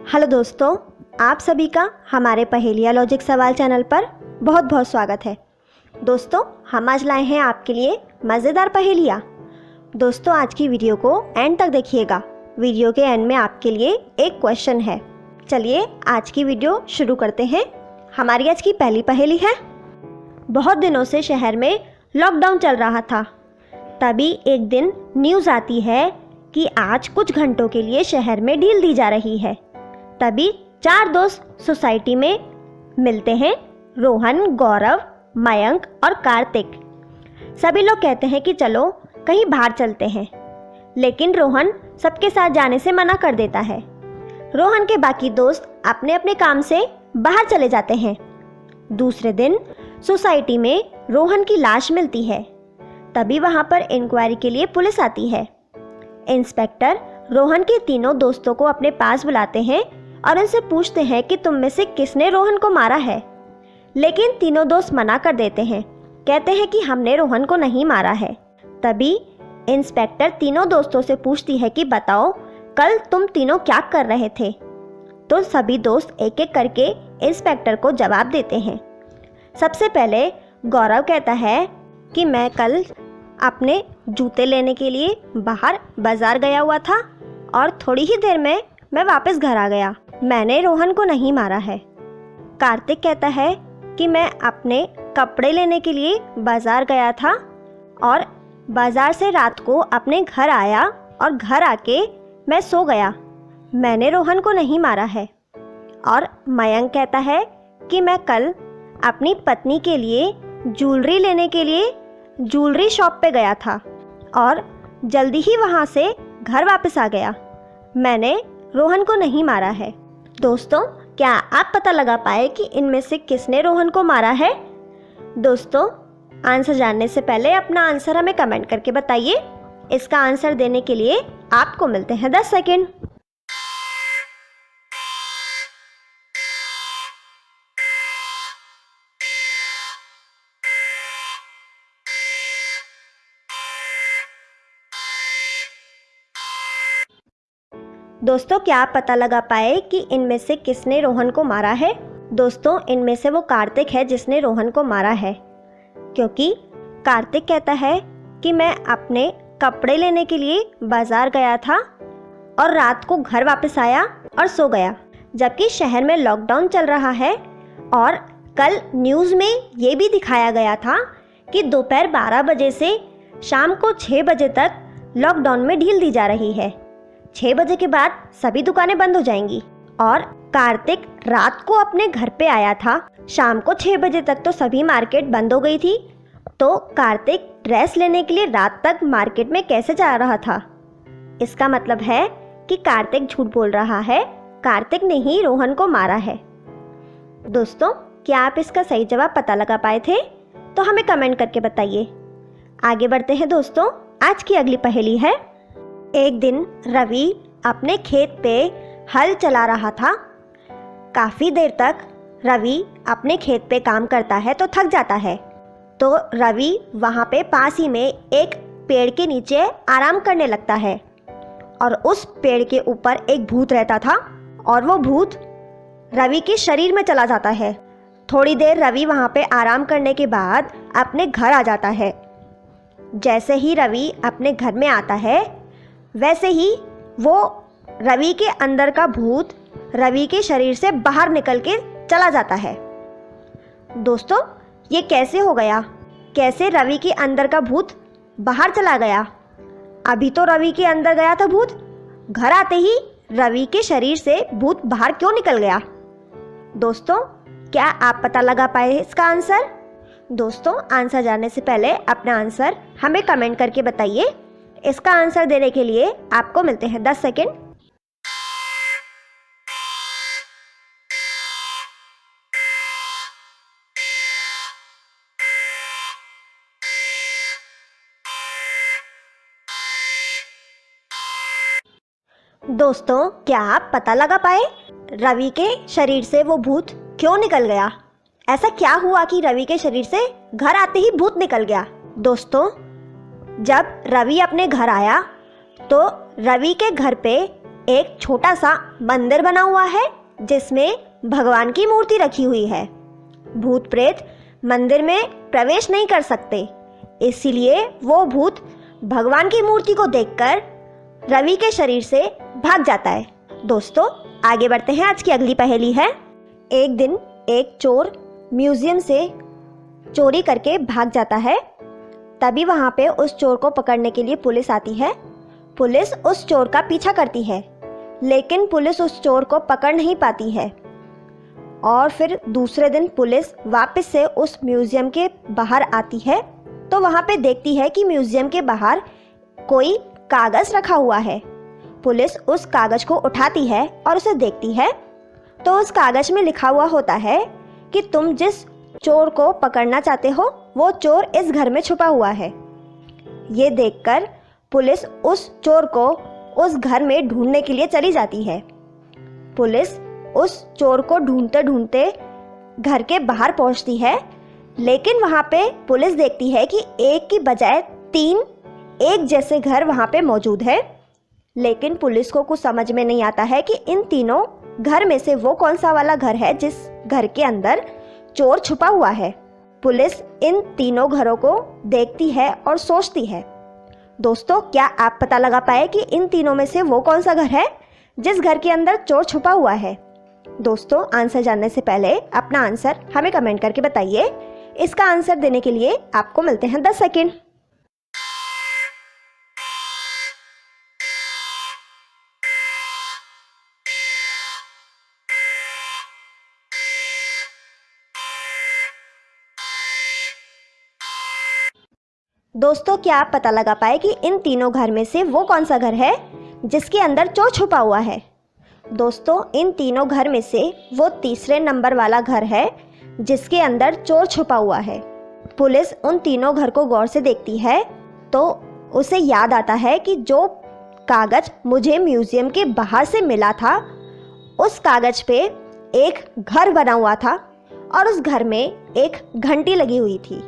Hello दोस्तों, आप सभी का हमारे पहेलिया लॉजिक सवाल चैनल पर बहुत बहुत स्वागत है। दोस्तों, हम आज लाए हैं आपके लिए मज़ेदार पहेलियाँ। दोस्तों, आज की वीडियो को एंड तक देखिएगा। वीडियो के एंड में आपके लिए एक क्वेश्चन है। चलिए आज की वीडियो शुरू करते हैं। हमारी आज की पहली पहेली है। बहुत दिनों से शहर में लॉकडाउन चल रहा था। तभी एक दिन न्यूज़ आती है कि आज कुछ घंटों के लिए शहर में ढील दी जा रही है। तभी 4 दोस्त सोसाइटी में मिलते हैं, रोहन, गौरव, मयंक और कार्तिक। सभी लोग कहते हैं कि चलो कहीं बाहर चलते हैं, लेकिन रोहन सबके साथ जाने से मना कर देता है। रोहन के बाकी दोस्त अपने अपने काम से बाहर चले जाते हैं। दूसरे दिन सोसाइटी में रोहन की लाश मिलती है। तभी वहाँ पर इंक्वायरी के लिए पुलिस आती है। इंस्पेक्टर रोहन के तीनों दोस्तों को अपने पास बुलाते हैं और उनसे पूछते हैं कि तुम में से किसने रोहन को मारा है। लेकिन तीनों दोस्त मना कर देते हैं, कहते हैं कि हमने रोहन को नहीं मारा है। तभी इंस्पेक्टर तीनों दोस्तों से पूछती है कि बताओ कल तुम तीनों क्या कर रहे थे। तो सभी दोस्त एक एक करके इंस्पेक्टर को जवाब देते हैं। सबसे पहले गौरव कहता है कि मैं कल अपने जूते लेने के लिए बाहर बाजार गया हुआ था और थोड़ी ही देर में मैं वापस घर आ गया। मैंने रोहन को नहीं मारा है। कार्तिक कहता है कि मैं अपने कपड़े लेने के लिए बाजार गया था और बाजार से रात को अपने घर आया और घर आके मैं सो गया। मैंने रोहन को नहीं मारा है। और मयंक कहता है कि मैं कल अपनी पत्नी के लिए ज्वेलरी लेने के लिए ज्वेलरी शॉप पे गया था और जल्दी ही वहाँ से घर वापस आ गया। मैंने रोहन को नहीं मारा है। दोस्तों, क्या आप पता लगा पाए कि इनमें से किसने रोहन को मारा है? दोस्तों, आंसर जानने से पहले अपना आंसर हमें कमेंट करके बताइए। इसका आंसर देने के लिए आपको मिलते हैं 10 सेकेंड। दोस्तों, क्या आप पता लगा पाए कि इनमें से किसने रोहन को मारा है? दोस्तों, इनमें से वो कार्तिक है जिसने रोहन को मारा है, क्योंकि कार्तिक कहता है कि मैं अपने कपड़े लेने के लिए बाजार गया था और रात को घर वापस आया और सो गया। जबकि शहर में लॉकडाउन चल रहा है और कल न्यूज़ में ये भी दिखाया गया था कि दोपहर 12 बजे से शाम को 6 बजे तक लॉकडाउन में ढील दी जा रही है। 6 बजे के बाद सभी दुकानें बंद हो जाएंगी। और कार्तिक रात को अपने घर पे आया था। शाम को 6 बजे तक तो सभी मार्केट बंद हो गई थी। तो कार्तिक ड्रेस लेने के लिए रात तक मार्केट में कैसे जा रहा था? इसका मतलब है कि कार्तिक झूठ बोल रहा है। कार्तिक ने ही रोहन को मारा है। दोस्तों, क्या आप इसका सही जवाब पता लगा पाए थे? तो हमें कमेंट करके बताइए। आगे बढ़ते हैं दोस्तों। आज की अगली पहेली है। एक दिन रवि अपने खेत पे हल चला रहा था। काफ़ी देर तक रवि अपने खेत पे काम करता है तो थक जाता है। तो रवि वहाँ पे पास ही में एक पेड़ के नीचे आराम करने लगता है और उस पेड़ के ऊपर एक भूत रहता था और वो भूत रवि के शरीर में चला जाता है। थोड़ी देर रवि वहाँ पे आराम करने के बाद अपने घर आ जाता है। जैसे ही रवि अपने घर में आता है, वैसे ही वो रवि के अंदर का भूत रवि के शरीर से बाहर निकल के चला जाता है। दोस्तों, ये कैसे हो गया? कैसे रवि के अंदर का भूत बाहर चला गया? अभी तो रवि के अंदर गया था भूत, घर आते ही रवि के शरीर से भूत बाहर क्यों निकल गया? दोस्तों, क्या आप पता लगा पाए इसका आंसर? दोस्तों, आंसर जानने से पहले अपना आंसर हमें कमेंट करके बताइए। इसका आंसर देने के लिए आपको मिलते हैं 10 सेकेंड। दोस्तों, क्या आप पता लगा पाए रवि के शरीर से वो भूत क्यों निकल गया? ऐसा क्या हुआ कि रवि के शरीर से घर आते ही भूत निकल गया? दोस्तों, जब रवि अपने घर आया तो रवि के घर पे एक छोटा सा मंदिर बना हुआ है जिसमें भगवान की मूर्ति रखी हुई है। भूत प्रेत मंदिर में प्रवेश नहीं कर सकते, इसीलिए वो भूत भगवान की मूर्ति को देखकर रवि के शरीर से भाग जाता है। दोस्तों आगे बढ़ते हैं। आज की अगली पहेली है। एक दिन एक चोर म्यूजियम से चोरी करके भाग जाता है। तभी वहाँ पे उस चोर को पकड़ने के लिए पुलिस आती है। पुलिस उस चोर का पीछा करती है, लेकिन पुलिस उस चोर को पकड़ नहीं पाती है। और फिर दूसरे दिन पुलिस वापस से उस म्यूजियम के बाहर आती है, तो वहाँ पे देखती है कि म्यूजियम के बाहर कोई कागज़ रखा हुआ है। पुलिस उस कागज़ को उठाती है और उसे देखती है, तो उस कागज़ में लिखा हुआ होता है कि तुम जिस चोर को पकड़ना चाहते हो वो चोर इस घर में छुपा हुआ है। ये देखकर पुलिस उस चोर को उस घर में ढूंढने के लिए चली जाती है। पुलिस उस चोर को ढूंढते ढूंढते घर के बाहर पहुंचती है, लेकिन वहाँ पे पुलिस देखती है कि एक की बजाय 3 एक जैसे घर वहाँ पे मौजूद है। लेकिन पुलिस को कुछ समझ में नहीं आता है कि इन तीनों घर में से वो कौन सा वाला घर है जिस घर के अंदर चोर छुपा हुआ है। पुलिस इन तीनों घरों को देखती है और सोचती है। दोस्तों क्या आप पता लगा पाए कि इन तीनों में से वो कौन सा घर है जिस घर के अंदर चोर छुपा हुआ है? दोस्तों आंसर जानने से पहले अपना आंसर हमें कमेंट करके बताइए। इसका आंसर देने के लिए आपको मिलते हैं 10 सेकेंड। दोस्तों क्या आप पता लगा पाए कि इन तीनों घर में से वो कौन सा घर है जिसके अंदर चोर छुपा हुआ है? दोस्तों इन तीनों घर में से वो तीसरे नंबर वाला घर है जिसके अंदर चोर छुपा हुआ है। पुलिस उन तीनों घर को गौर से देखती है, तो उसे याद आता है कि जो कागज़ मुझे म्यूजियम के बाहर से मिला था उस कागज़ पे एक घर बना हुआ था और उस घर में एक घंटी लगी हुई थी।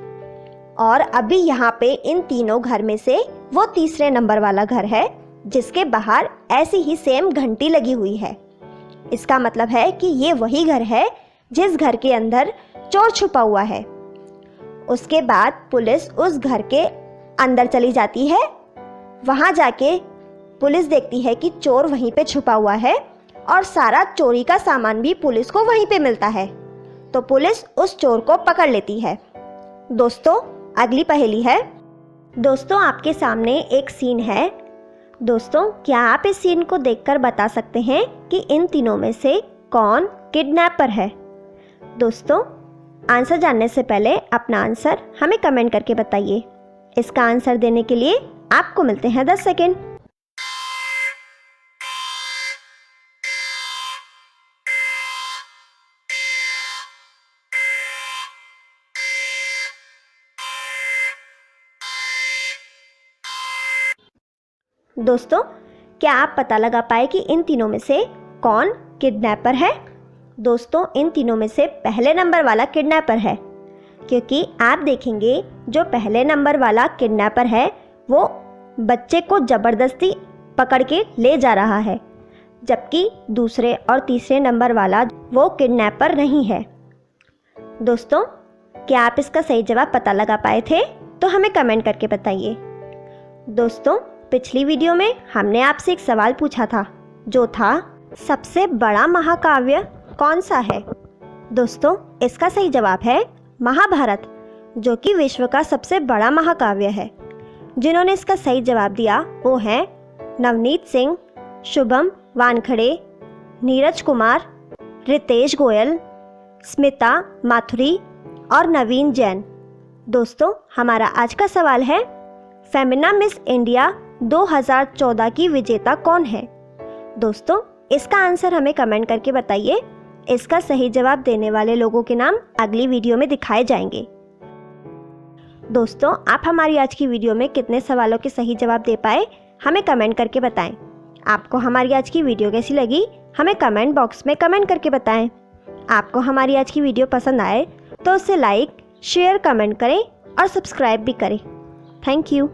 और अभी यहाँ पे इन तीनों घर में से वो तीसरे नंबर वाला घर है जिसके बाहर ऐसी ही सेम घंटी लगी हुई है। इसका मतलब है कि ये वही घर है जिस घर के अंदर चोर छुपा हुआ है। उसके बाद पुलिस उस घर के अंदर चली जाती है। वहाँ जाके पुलिस देखती है कि चोर वहीं पे छुपा हुआ है और सारा चोरी का सामान भी पुलिस को वहीं पे मिलता है। तो पुलिस उस चोर को पकड़ लेती है। दोस्तों अगली पहेली है। दोस्तों आपके सामने एक सीन है। दोस्तों क्या आप इस सीन को देखकर बता सकते हैं कि इन तीनों में से कौन किडनैपर है? दोस्तों आंसर जानने से पहले अपना आंसर हमें कमेंट करके बताइए। इसका आंसर देने के लिए आपको मिलते हैं 10 सेकेंड। दोस्तों क्या आप पता लगा पाए कि इन तीनों में से कौन किडनैपर है? दोस्तों इन तीनों में से पहले नंबर वाला किडनैपर है, क्योंकि आप देखेंगे जो पहले नंबर वाला किडनैपर है वो बच्चे को ज़बरदस्ती पकड़ के ले जा रहा है, जबकि दूसरे और तीसरे नंबर वाला वो किडनैपर नहीं है। दोस्तों क्या आप इसका सही जवाब पता लगा पाए थे? तो हमें कमेंट करके बताइए। दोस्तों पिछली वीडियो में हमने आपसे एक सवाल पूछा था, जो था सबसे बड़ा महाकाव्य कौन सा है? दोस्तों इसका सही जवाब है महाभारत, जो कि विश्व का सबसे बड़ा महाकाव्य है। जिन्होंने इसका सही जवाब दिया वो हैं नवनीत सिंह, शुभम वानखड़े, नीरज कुमार, रितेश गोयल, स्मिता माथुरी और नवीन जैन। दोस्तों हमारा आज का सवाल है, फेमिना मिस इंडिया 2014 की विजेता कौन है? दोस्तों इसका आंसर हमें कमेंट करके बताइए। इसका सही जवाब देने वाले लोगों के नाम अगली वीडियो में दिखाए जाएंगे। दोस्तों आप हमारी आज की वीडियो में कितने सवालों के सही जवाब दे पाए हमें कमेंट करके बताएं। आपको हमारी आज की वीडियो कैसी लगी हमें कमेंट बॉक्स में कमेंट करके बताएं। आपको हमारी आज की वीडियो पसंद आए तो उसे लाइक, शेयर, कमेंट करें और सब्सक्राइब भी करें। Thank you.